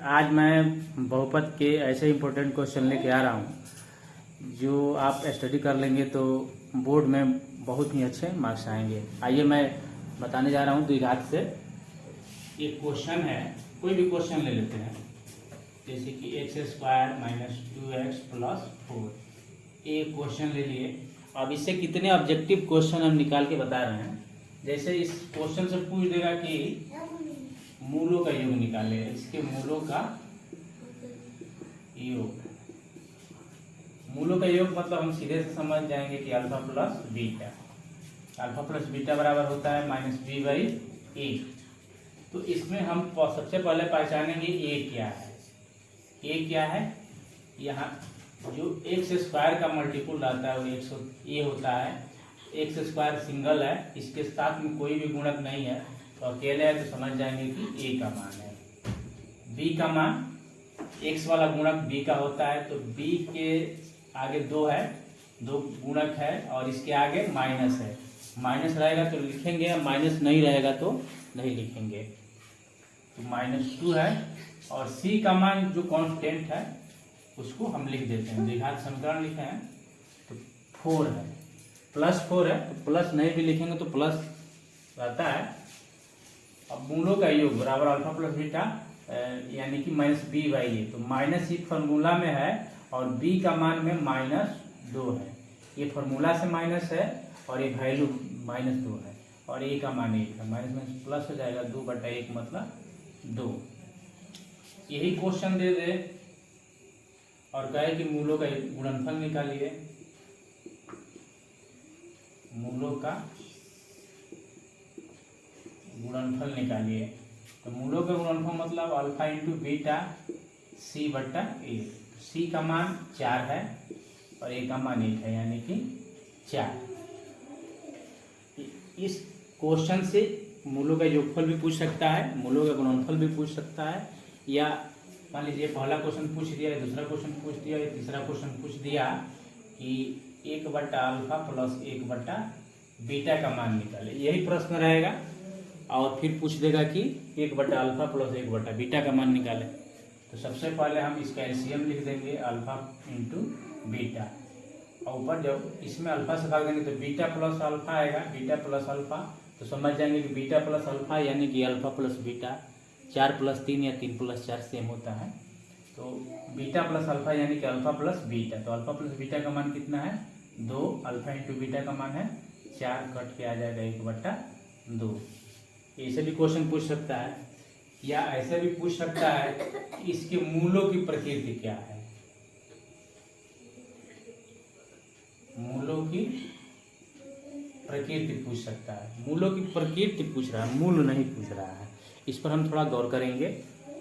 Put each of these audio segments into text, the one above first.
आज मैं बहुपद के ऐसे इम्पोर्टेंट क्वेश्चन लेके आ रहा हूँ जो आप स्टडी कर लेंगे तो बोर्ड में बहुत ही अच्छे मार्क्स आएंगे। आइए मैं बताने जा रहा हूँ द्विघात से। एक क्वेश्चन है, कोई भी क्वेश्चन ले लेते हैं, जैसे कि x² - 2x + 4। एक क्वेश्चन ले लिए। अब इससे कितने ऑब्जेक्टिव क्वेश्चन हम निकाल के बता रहे हैं। जैसे इस क्वेश्चन से पूछ देगा कि मूलों का योग निकाले, इसके मूलों का योग। मूलों का योग मतलब हम सीधे से समझ जाएंगे कि alpha plus beta. Alpha plus beta बराबर होता है -b/a। तो इसमें हम सबसे पहले पहचानेंगे a क्या है। a क्या है, यहाँ जो x² का मल्टीपुल रहता है वो a होता है। x² सिंगल है, इसके साथ में कोई भी गुणक नहीं है तो अकेले है, तो समझ जाएंगे कि a का मान है। b का मान, x वाला गुणक b का होता है, तो b के आगे 2 है, 2 गुणक है और इसके आगे माइनस है। माइनस रहेगा तो लिखेंगे, माइनस नहीं रहेगा तो नहीं लिखेंगे। तो -2 है और c का मान जो कांस्टेंट है उसको हम लिख देते हैं। द्विघात समीकरण लिखे हैं तो 4 है, +4 है, तो प्लस नहीं भी लिखेंगे तो प्लस रहता है। अब मूलों का योग बराबर अल्फा प्लस बीटा यानी कि -b/a। तो माइनस ही फॉर्मूला में है और b का मान में -2 है। ये फॉर्मूला से माइनस है और ये वैल्यू -2 है और a का मान 1 है। माइनस प्लस हो जाएगा, 2/1 मतलब 2। यही क्वेश्चन दे दे और कहे कि मूलों का गुणनफल निकालिए। मूलों का गुणनफल निकालिए। तो मूलों का गुणनफल मतलब alpha into beta c/a। c का मान 4 है और a का मान 1 है, यानी कि 4। इस क्वेश्चन से मूलों का योगफल भी पूछ सकता है, मूलों का गुणनफल भी पूछ सकता है, या मान लीजिए पहला क्वेश्चन पूछ दिया, दूसरा क्वेश्चन पूछ दिया, तीसरा क्वेश्चन पूछ दिया कि 1/अल्फा + 1/बीटा का मान निकाले, यही प्रश्न रहेगा। और फिर पूछ देगा कि 1/अल्फा + 1/बीटा का मान निकाले। तो सबसे पहले हम इसका एलसीएम लिख देंगे, अल्फा इंटू बीटा, और ऊपर जब इसमें अल्फा से भाग देंगे तो बीटा प्लस अल्फा आएगा, बीटा प्लस अल्फा। तो समझ जाएंगे कि बीटा प्लस अल्फा यानी कि अल्फा प्लस बीटा। 4 + 3 या 3 + 4 सेम होता है। तो बीटा प्लस अल्फा यानी कि अल्फा प्लस बीटा। तो अल्फा प्लस बीटा का मान कितना है, 2। अल्फा इंटू बीटा का मान है 4, कट के आ जाएगा 1/2। ऐसे भी क्वेश्चन पूछ सकता है, या ऐसे भी पूछ सकता है कि इसके मूलों की प्रकृति क्या है। मूलों की प्रकृति पूछ सकता है। मूलों की प्रकृति पूछ रहा है, मूल नहीं पूछ रहा है। इस पर हम थोड़ा गौर करेंगे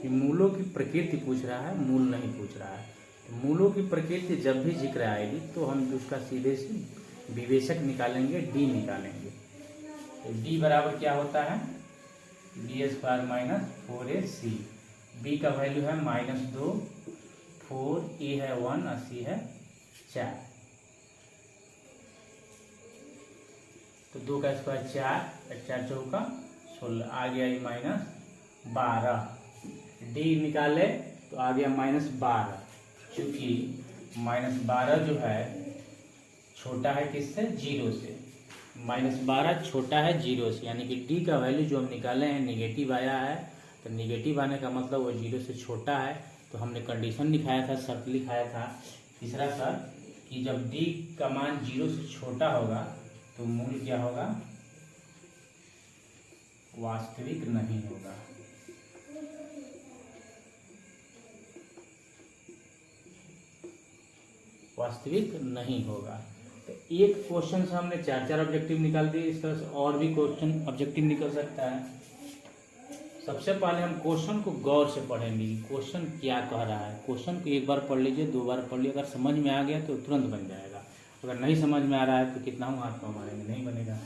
कि मूलों की प्रकृति पूछ रहा है, मूल नहीं पूछ रहा है। तो मूलों की प्रकृति जब भी जिक्र आएगी तो हम उसका सीधे से विवेशक निकालेंगे, डी निकालेंगे। तो डी बराबर क्या होता है, b² - 4ac। b का वैल्यू है -2, 4, a है 1 और c है 4। तो 2 का स्क्वायर 4, 4 चौका 16, आ गया ये -12। डी निकाले तो आ गया -12, क्योंकि -12 जो है छोटा है किससे, 0 से। -12 छोटा है 0 से, यानी कि डी का वैल्यू जो हम निकाले हैं नेगेटिव आया है। तो नेगेटिव आने का मतलब वो 0 से छोटा है। तो हमने कंडीशन लिखाया था, शर्त लिखाया था, तीसरा शर्त, कि जब डी का मान 0 से छोटा होगा तो मूल क्या होगा, वास्तविक नहीं होगा। वास्तविक नहीं होगा। तो एक क्वेश्चन से हमने 4 ऑब्जेक्टिव निकाल दिए। इस तरह से और भी क्वेश्चन ऑब्जेक्टिव निकल सकता है। सबसे पहले हम क्वेश्चन को गौर से पढ़ेंगे कि क्वेश्चन क्या कह रहा है। क्वेश्चन को एक बार पढ़ लीजिए, 2 बार पढ़ लीजिए, अगर समझ में आ गया तो तुरंत बन जाएगा। अगर नहीं समझ में आ रहा है तो कितना हाथ पाँव मारेंगे, नहीं बनेगा।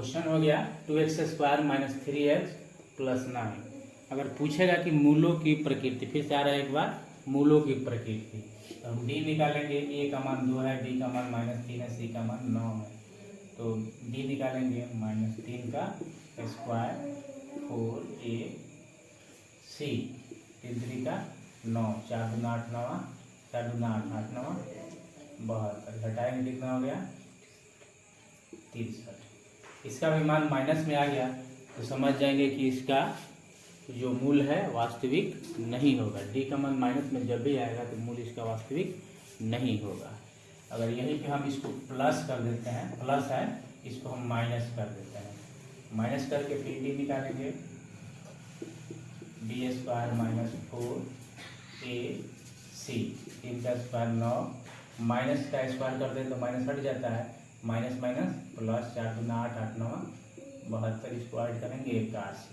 क्वेश्चन हो गया 2x² माइनस 3x प्लस 9। अगर पूछेगा कि मूलों की प्रकृति, फिर से आ रहा है एक बार मूलों की प्रकृति, तो हम d निकालेंगे। a का मान 2 है, b का मान -3 है, c का मान 9 है। तो d निकालेंगे -3 का स्क्वायर 4ac 3 का 9, 4 दूना 8 9, 4 दूना 8 8 9 72, घटाएंगे कितना हो गया 63। इसका भी मान माइनस में आ गया तो समझ जाएंगे कि इसका जो मूल है वास्तविक नहीं होगा। d का मान माइनस में जब भी आएगा तो मूल इसका वास्तविक नहीं होगा। अगर यहीं पे हम इसको प्लस कर देते हैं, प्लस है इसको हम माइनस कर देते हैं, माइनस करके फिर d निकालेंगे। d² माइनस 4ac 3 का स्क्वायर 9, माइनस का स्क्वायर कर दें तो माइनस हट जाता है, माइनस माइनस प्लस 4 दूना 8 8 9 72, इसको ऐड करेंगे 81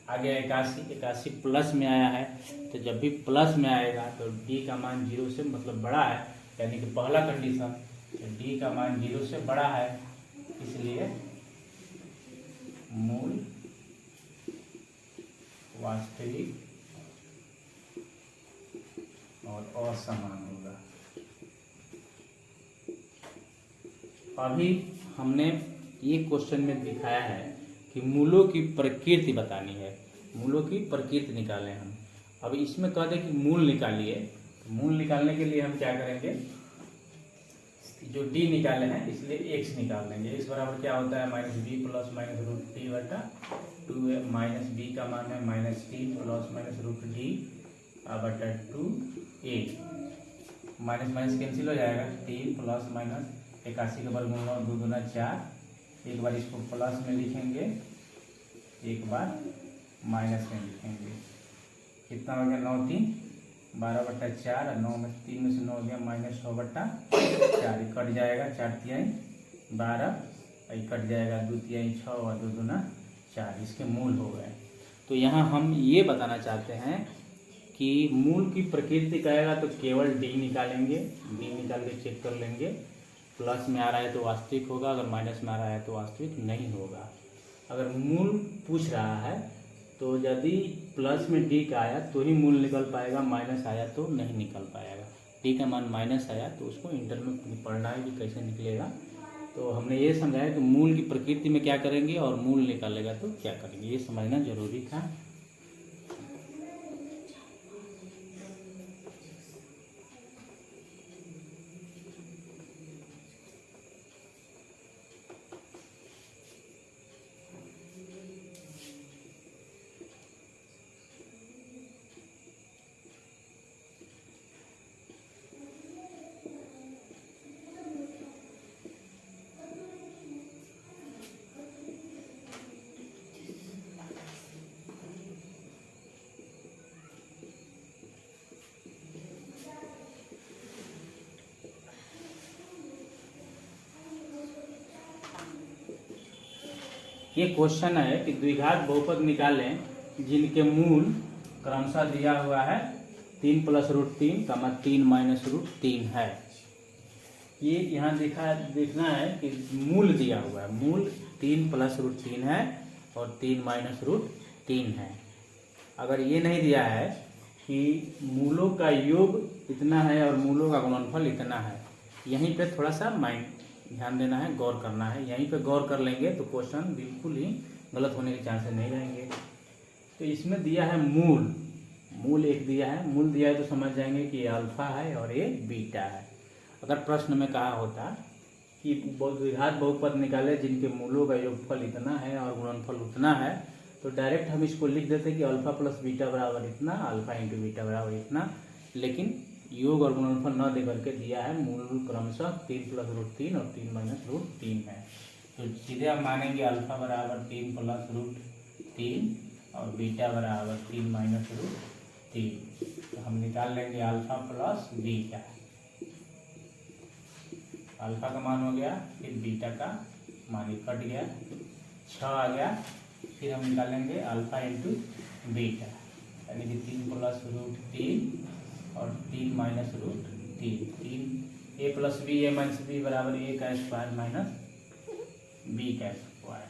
आ गया। 81 प्लस में आया है, तो जब भी प्लस में आएगा तो d का मान 0 से मतलब बड़ा है, यानी कि पहला कंडीशन, तो d का मान 0 से बड़ा है, इसलिए मूल वास्तविक और असमान होगा। अभी हमने ये क्वेश्चन में दिखाया है कि मूलों की प्रकृति बतानी है, मूलों की प्रकृति निकालें हम। अब इसमें कह दें कि मूल निकालिए, तो मूल निकालने के लिए हम क्या करेंगे, जो d निकाले हैं इसलिए x निकाल लेंगे। x बराबर क्या होता है -b प्लस -√t बटा 2, माइनस b का मान है -3 प्लस -√d बटा 2a, माइनस माइनस कैंसिल हो जाएगा, 3 प्लस माइनस 81 का वर्गमूल 9, 2 दूना 4, एक बार इसको प्लस में लिखेंगे, एक बार माइनस में लिखेंगे। कितना हो गया 9 3 12 बटा 4, 9 में 3 में से 9 गया -6 बटा 4, कट जाएगा 4 तिहाई 12, कट जाएगा 2 तिहाई 6 और 2 दूना 4, इसके मूल हो गए। तो यहाँ हम ये बताना चाहते हैं कि मूल की प्रकृति कहेगा तो केवल d निकालेंगे, d निकाल के चेक कर लेंगे, प्लस में आ रहा है तो वास्तविक होगा, अगर माइनस में आ रहा है तो वास्तविक नहीं होगा। अगर मूल पूछ रहा है तो यदि प्लस में d का आया तो ही मूल निकल पाएगा, माइनस आया तो नहीं निकल पाएगा। d का मान माइनस आया तो उसको इंटर में पढ़ना है कि कैसे निकलेगा। तो हमने ये समझाया कि मूल की प्रकृति में क्या करेंगे और मूल निकालेगा तो क्या करेंगे, ये समझना जरूरी था। ये क्वेश्चन है कि द्विघात बहुपद निकालें जिनके मूल क्रमशः दिया हुआ है 3 + √3 का मान 3 - √3 है। ये यहाँ देखना है कि मूल दिया हुआ है, मूल 3 + √3 है और 3 - √3 है। अगर ये नहीं दिया है कि मूलों का योग इतना है और मूलों का गुणनफल इतना है, यहीं पे थोड़ा सा ध्यान देना है, गौर करना है। यहीं पे गौर कर लेंगे तो क्वेश्चन बिल्कुल ही गलत होने के चांसेस नहीं रहेंगे। तो इसमें दिया है मूल एक दिया है, मूल दिया है तो समझ जाएंगे कि ये अल्फा है और ये बीटा है। अगर प्रश्न में कहा होता कि द्विघात बहुपद निकाले जिनके मूलों का योगफल इतना है और गुणनफल उतना है, तो डायरेक्ट हम इसको लिख देते कि अल्फा + बीटा बराबर इतना, अल्फा × बीटा बराबर इतना। लेकिन योग और गुणनफल न दे करके दिया है मूल क्रमशः 3 + √3 और 3 - √3 है। तो सीधे हम मानेंगे अल्फा बराबर 3 + √3 और बीटा बराबर 3 - √3। तो हम निकाल लेंगे अल्फा प्लस बीटा, अल्फा का मान हो गया, फिर बीटा का मान कट गया 6 आ गया, फिर हम निकालेंगे अल्फा × बीटा, यानी कि 3 + √3 और 3 - √3, 3 a + b a - b बराबर a का स्क्वायर माइनस b का स्क्वायर।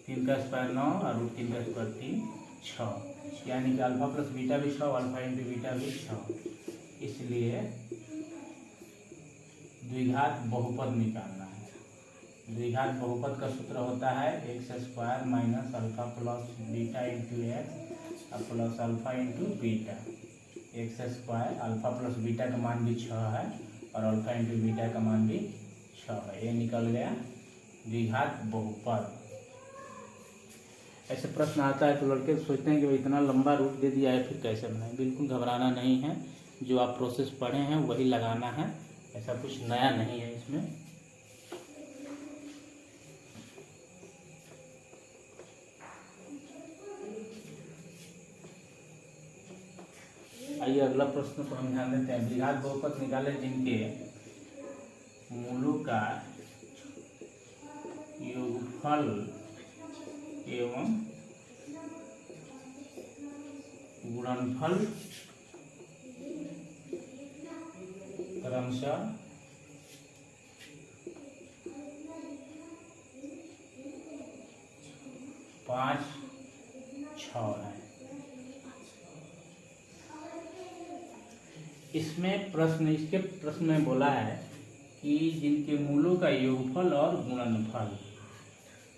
3 का स्क्वायर 9 और रूट 3 का स्क्वायर 3 6, यानी कि अल्फा प्लस बीटा भी 6, अल्फा इंटू बीटा भी 6। इसलिए द्विघात बहुपद निकालना है। द्विघात बहुपद का सूत्र होता है x square minus alpha plus beta into x plus alpha into beta. X square alpha plus beta का मान भी 6 है और अल्फा इंटू बीटा का मान भी 6 है। ये निकल गया द्विघात बहुपद। ऐसे प्रश्न आता है तो लड़के सोचते हैं कि भाई इतना लंबा रूट दे दिया है फिर कैसे बनाएं। बिल्कुल घबराना नहीं है, जो आप प्रोसेस पढ़े हैं वही लगाना है, ऐसा कुछ नया नहीं है इसमें। आइए अगला प्रश्न पर हम ध्यान देते हैं। द्विघात बहुपद निकाले जिनके मूलों का योगफल एवं गुणनफल क्रमशः 5, 6 है। इसमें प्रश्न, इसके प्रश्न में बोला है कि जिनके मूलों का योगफल और गुणनफल।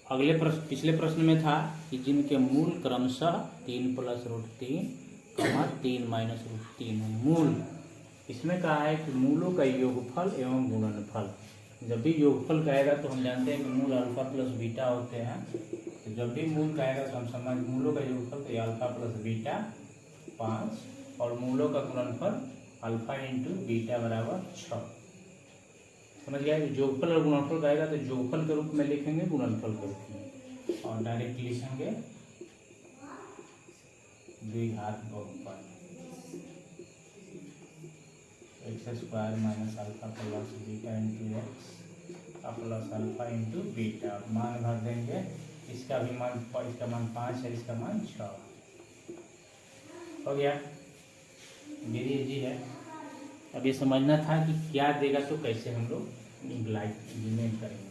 अगले प्रश्न, पिछले प्रश्न में था कि जिनके मूल क्रमशः 3 प्लस रूट 3, 3 माइनस रूट 3 है मूल। इसमें कहा है कि मूलों का योगफल एवं गुणनफल। जब भी योगफल कहेगा तो हम जानते हैं कि मूल अल्फा प्लस बीटा होते हैं, तो जब भी मूल कहेगा तो हम समझ मूलों का योगफल तो अल्फा प्लस बीटा 5 और मूलों का गुणनफल अल्फा इंटू बीटा बराबर 6। समझ गया? जोगफल और गुणनफल कहेगा तो जोगफल के रूप में लिखेंगे, गुणनफल के रूप में, और डायरेक्ट लिखेंगे द्विघात बहुपद x square minus alpha plus beta into x plus alpha into beta. मान भर देंगे, इसका भी मान, इसका मान 5 है, इसका मान 6 हो गया। मेरी जी है। अब ये समझना था कि क्या देगा तो कैसे हम लोग इम्प्लीमेंट करेंगे।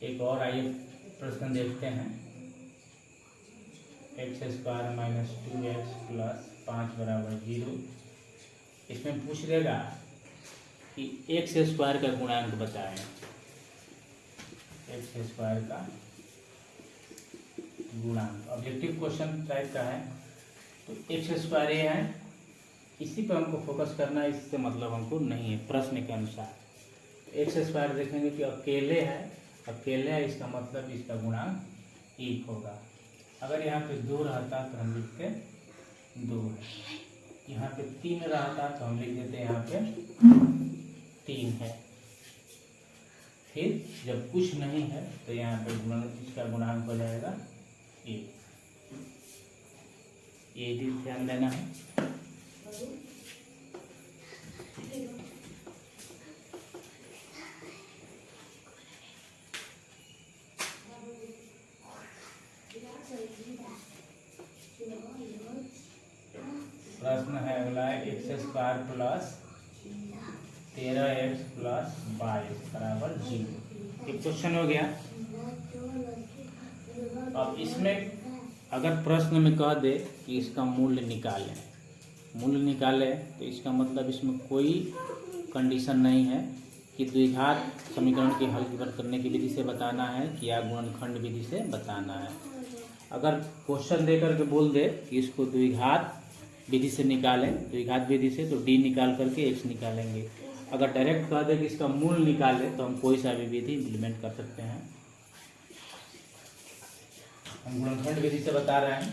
एक और आइए प्रश्न देखते हैं। X square minus 2x plus 5 बराबर 0। इसमें पूछ लेगा कि एक्स स्क्वायर का गुणांक बताएं। एक्स स्क्वायर का गुणांक ऑब्जेक्टिव क्वेश्चन टाइप का है, तो एक्स स्क्वायर ये है, इसी पर हमको फोकस करना है, इससे मतलब हमको नहीं है प्रश्न के अनुसार। एक्स स्क्वायर देखेंगे कि अकेले है, अकेले है, इसका मतलब इसका गुणांक 1 होगा। अगर यहाँ पे 2 रहता तो हम लिखते 2 है, यहाँ पे 3 रहता तो हम लिख देते यहाँ पे 3 है। फिर जब कुछ नहीं है तो यहाँ पे इसका गुणांक हो जाएगा 1। ये भी ध्यान देना है। प्रश्न है अगला है x square plus 13x plus 22 बराबर 0। ये क्वेश्चन हो गया। अब इसमें अगर प्रश्न में कह दे कि इसका मूल्य निकालें, मूल्य निकाले तो इसका मतलब इसमें कोई कंडीशन नहीं है कि द्विघात समीकरण के हल करने की विधि से बताना है कि या गुणनखंड विधि से बताना है। अगर क्वेश्चन दे करके बोल दे कि इसको द्विघात विधि से निकालें, द्विघात विधि से, तो डी निकाल करके एक्स निकालेंगे। अगर डायरेक्ट कह दे कि इसका मूल निकाले तो हम कोई सा भी विधि इम्प्लीमेंट कर सकते हैं। हम गुणनखंड विधि से बता रहे हैं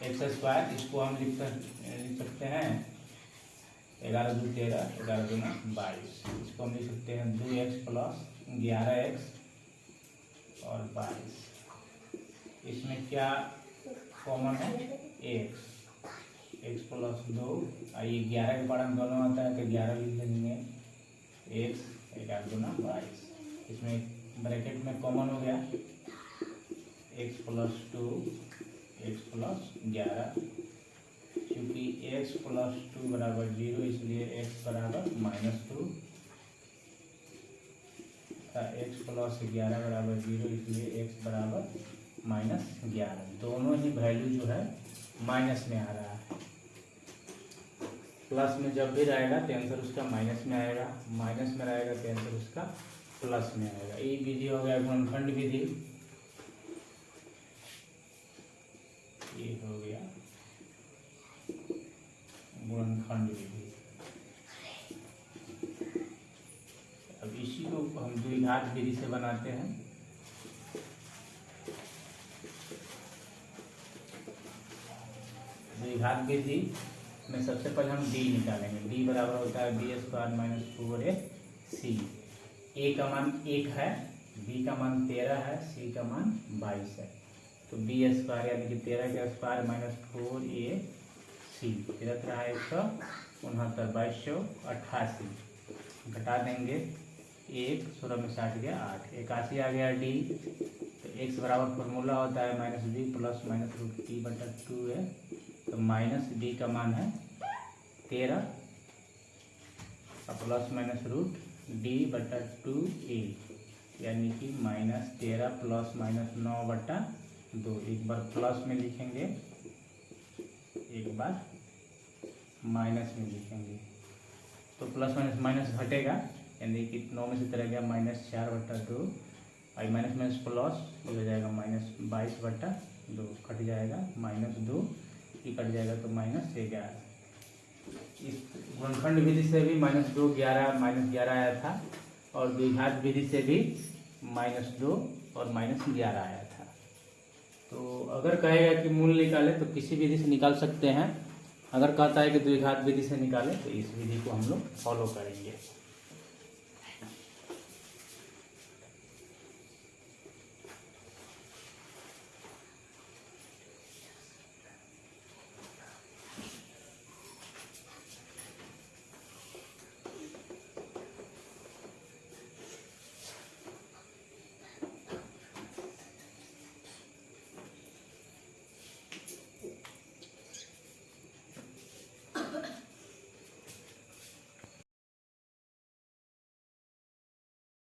एक्स स्क्वायर, इसको हम लिख सकते हैं 11 दूनी 13, 11 दूना 22। इसको हम लिख सकते हैं 2x प्लस 11x और 22। इसमें क्या कॉमन है? x plus 2। ये 11 के पढ़ा दोनों आता है तो 11 लिख लेंगे, x 11 गुना 22। इसमें ब्रैकेट में कॉमन हो गया x प्लस 2 x प्लस 11, क्योंकि x प्लस 2 बराबर 0 इसलिए x बराबर -2, x प्लस 11 बराबर 0 इसलिए x बराबर -11। दोनों ही वैल्यू जो है माइनस में आ रहा है। प्लस में जब भी रहेगा तो आंसर उसका माइनस में आएगा, माइनस में रहेगा तो आंसर उसका प्लस में आएगा। ये विधि हो गया गुणनखंड विधि, ये हो गया गुणनखंड विधि। अब इसी को हम द्विघात विधि से बनाते हैं। द्विघात विधि में सबसे पहले हम d निकालेंगे। d बराबर होता है b² - 4ac। a का मान 1 है, b का मान 13 है, c का मान 22 है। तो b² यानी कि 13 का स्क्वायर -4ac, 13 है 169, 2288। घटा देंगे 1, 16 में 60 गया 8, 81 आ गया d। तो x बराबर फॉर्मूला होता है -b प्लस -√t/2 है। तो माइनस d का मान है 13 और प्लस -√d/2a, यानी कि -13 प्लस -9/2। एक बार प्लस में लिखेंगे, एक बार माइनस में लिखेंगे। तो प्लस माइनस घटेगा, यानी कि 9 में से 13 गया -4/2, और माइनस माइनस प्लस ये हो जाएगा -22/2, कट जाएगा -2, ये कट जाएगा तो -11। इस गुणनखंड विधि से भी -2 -11 आया था, और द्विघात विधि से भी -2 और -11 आया था। तो अगर कहेगा कि मूल निकाले तो किसी विधि से निकाल सकते हैं, अगर कहता है कि द्विघात विधि से निकाले तो इस विधि को हम लोग फॉलो करेंगे।